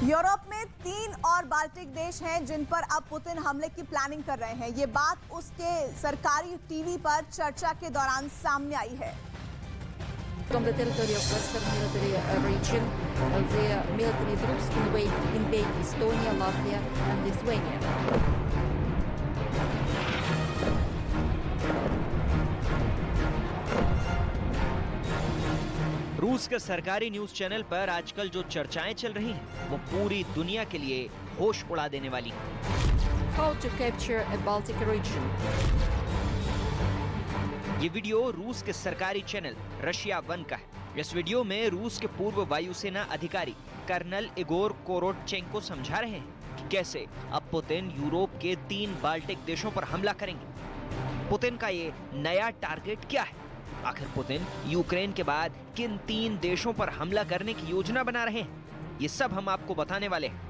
Europe में 3 और Baltic देश हैं जिन पर अब पुतिन हमले की प्लानिंग कर रहे हैं। ये बात उसके सरकारी टीवी पर चर्चा के दौरान सामने आई है। From the territory of Western military region, the military troops invade Estonia, Latvia and Lithuania. रूस के सरकारी न्यूज चैनल पर आजकल जो चर्चाएं चल रही हैं, वो पूरी दुनिया के लिए होश उड़ा देने वाली हैं। How to capture a Baltic region? ये वीडियो रूस के सरकारी चैनल रशिया 1 का है। इस वीडियो में रूस के पूर्व वायुसेना अधिकारी कर्नल इगोर कोरोटचेंको समझा रहे हैं कि कैसे अब पुतिन यूरोप के 3 बाल्टिक देशों पर हमला करेंगे। पुतिन का ये नया टारगेट क्या है? आखिर पुतिन यूक्रेन के बाद किन 3 देशों पर हमला करने की योजना बना रहे हैं? ये सब हम आपको बताने वाले हैं।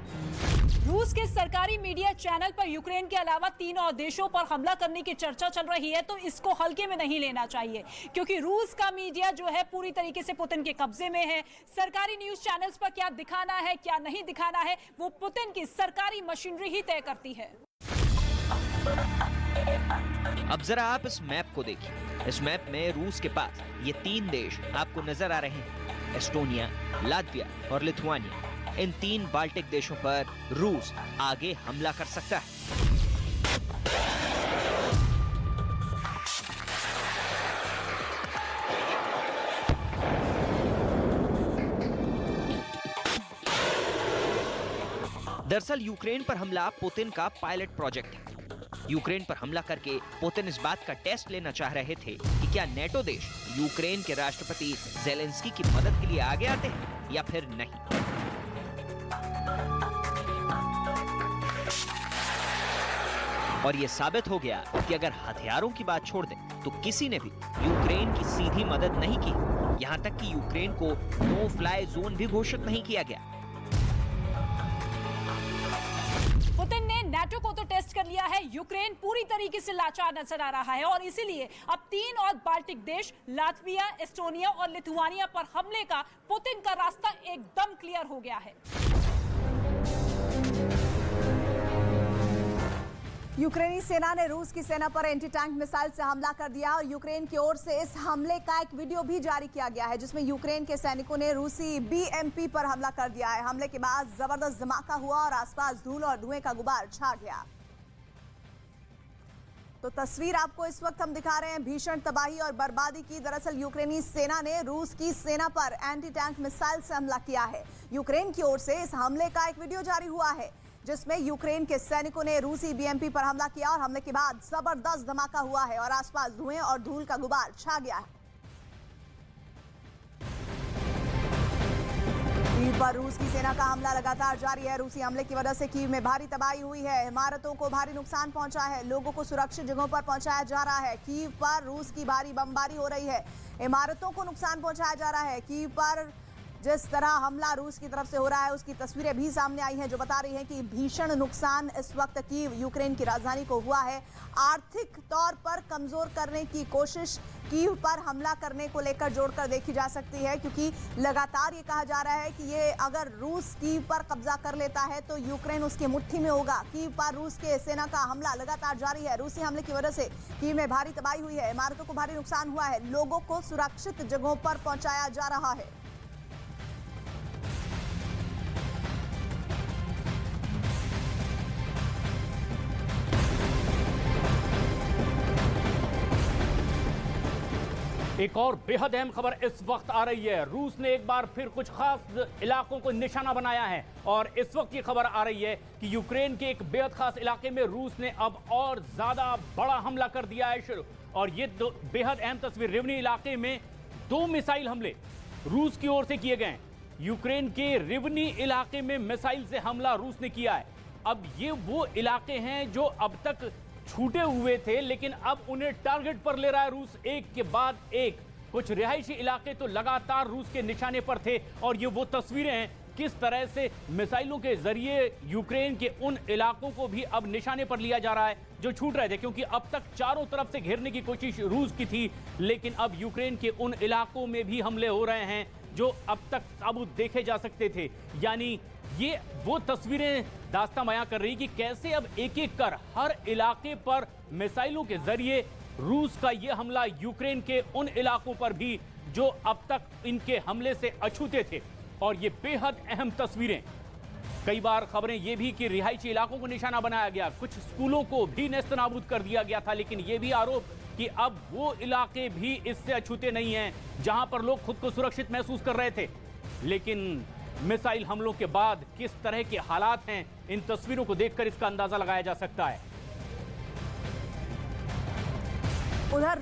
रूस के सरकारी मीडिया चैनल पर यूक्रेन के अलावा 3 और देशों पर हमला करने की चर्चा चल रही है, तो इसको हल्के में नहीं लेना चाहिए, क्योंकि रूस का मीडिया जो है पूरी तरीके से पुतिन के कब्जे में है। सरकारी न्यूज चैनल्स पर क्या दिखाना है, क्या नहीं दिखाना है, वो पुतिन की सरकारी मशीनरी ही तय करती है। अब जरा आप इस मैप को देखिए। इस मैप में रूस के पास ये 3 देश आपको नजर आ रहे हैं, एस्टोनिया, लातविया और लिथुआनिया। इन 3 बाल्टिक देशों पर रूस आगे हमला कर सकता है। दरअसल यूक्रेन पर हमला पुतिन का पायलट प्रोजेक्ट है। यूक्रेन पर हमला करके पुतिन इस बात का टेस्ट लेना चाह रहे थे कि क्या नेटो देश यूक्रेन के राष्ट्रपति ज़ेलेंस्की की मदद के लिए आगे आते हैं या फिर नहीं। और यह साबित हो गया कि अगर हथियारों की बात छोड़ दें तो किसी ने भी यूक्रेन की सीधी मदद नहीं की। यहां तक कि यूक्रेन को नो फ्लाई जोन भी घोषित नहीं किया गया। पुतिन ने नाटो को तो टेस्ट कर लिया है, यूक्रेन पूरी तरीके से लाचार नजर आ रहा है और इसीलिए अब 3 और बाल्टिक देश लातविया, एस्टोनिया और लिथुआनिया पर हमले का पुतिन का रास्ता एकदम क्लियर हो गया है। यूक्रेनी सेना ने रूस की सेना पर एंटी टैंक मिसाइल से हमला कर दिया और यूक्रेन की ओर से इस हमले का एक वीडियो भी जारी किया गया है, जिसमें यूक्रेन के सैनिकों ने रूसी बीएमपी पर हमला कर दिया है। हमले के बाद जबरदस्त धमाका हुआ और आसपास धूल और धुएं का गुबार छा गया। तो तस्वीर आपको इस वक्त हम दिखा रहे हैं भीषण तबाही और बर्बादी की। दरअसल यूक्रेनी सेना ने रूस की सेना पर एंटी टैंक मिसाइल से हमला किया है। यूक्रेन की ओर से इस हमले का एक वीडियो जारी हुआ है, जिसमें यूक्रेन के सैनिकों ने रूसी बीएमपी पर हमला किया और हमले के बाद जबरदस्त धमाका हुआ है और आसपास धुएं और धूल का गुबार छा गया है। कीव पर रूस की सेना का हमला लगातार जारी है। रूसी हमले की वजह से कीव में भारी तबाही हुई है। इमारतों को भारी नुकसान पहुंचा है। लोगों को सुरक्षित जगहों पर पहुंचाया जा रहा है। कीव पर रूस की भारी बमबारी हो रही है। इमारतों को नुकसान पहुंचाया जा रहा है। कीव पर जिस तरह हमला रूस की तरफ से हो रहा है, उसकी तस्वीरें भी सामने आई हैं, जो बता रही हैं कि भीषण नुकसान इस वक्त कीव, यूक्रेन की राजधानी को हुआ है। आर्थिक तौर पर कमजोर करने की कोशिश कीव पर हमला करने को लेकर जोड़कर देखी जा सकती है, क्योंकि लगातार ये कहा जा रहा है कि ये अगर रूस कीव पर कब्जा कर लेता है तो यूक्रेन उसकी मुट्ठी में होगा। कीव पर रूस के सेना का हमला लगातार जारी है। रूसी हमले की वजह से कीव में भारी तबाही हुई है। इमारतों को भारी नुकसान हुआ है। लोगों को सुरक्षित जगहों पर पहुंचाया जा रहा है। एक और बेहद अहम खबर इस वक्त आ रही है। रूस ने एक बार फिर कुछ खास इलाकों को निशाना बनाया है और इस वक्त ये खबर आ रही है कि यूक्रेन के एक बेहद खास इलाके में रूस ने अब और ज्यादा बड़ा हमला कर दिया है शुरू। और ये बेहद अहम तस्वीर, रिवनी इलाके में 2 मिसाइल हमले रूस की ओर से किए गए हैं। यूक्रेन के रिवनी इलाके में मिसाइल से हमला रूस ने किया है। अब ये वो इलाके हैं जो अब तक छूटे हुए थे, लेकिन अब उन्हें टारगेट पर ले रहा है रूस, एक के बाद एक। कुछ रिहायशी इलाके तो लगातार रूस के निशाने पर थे और ये वो तस्वीरें हैं किस तरह से मिसाइलों के जरिए यूक्रेन के उन इलाकों को भी अब निशाने पर लिया जा रहा है जो छूट रहे थे, क्योंकि अब तक चारों तरफ से घेरने की कोशिश रूस की थी, लेकिन अब यूक्रेन के उन इलाकों में भी हमले हो रहे हैं जो अब तक साबुत देखे जा सकते थे। यानी ये वो तस्वीरें दास्तां बयां कर रही कि कैसे अब एक एक कर हर इलाके पर मिसाइलों के जरिए रूस का ये हमला यूक्रेन के उन इलाकों पर भी जो अब तक इनके हमले से अछूते थे। और ये बेहद अहम तस्वीरें। कई बार खबरें ये भी कि रिहायशी इलाकों को निशाना बनाया गया, कुछ स्कूलों को भी नेस्तनाबूद कर दिया गया था, लेकिन ये भी आरोप कि अब वो इलाके भी इससे अछूते नहीं हैं जहां पर लोग खुद को सुरक्षित महसूस कर रहे थे। लेकिन मिसाइल हमलों के बाद किस तरह के हालात हैं, इन तस्वीरों को देखकर इसका अंदाजा लगाया जा सकता है। उधर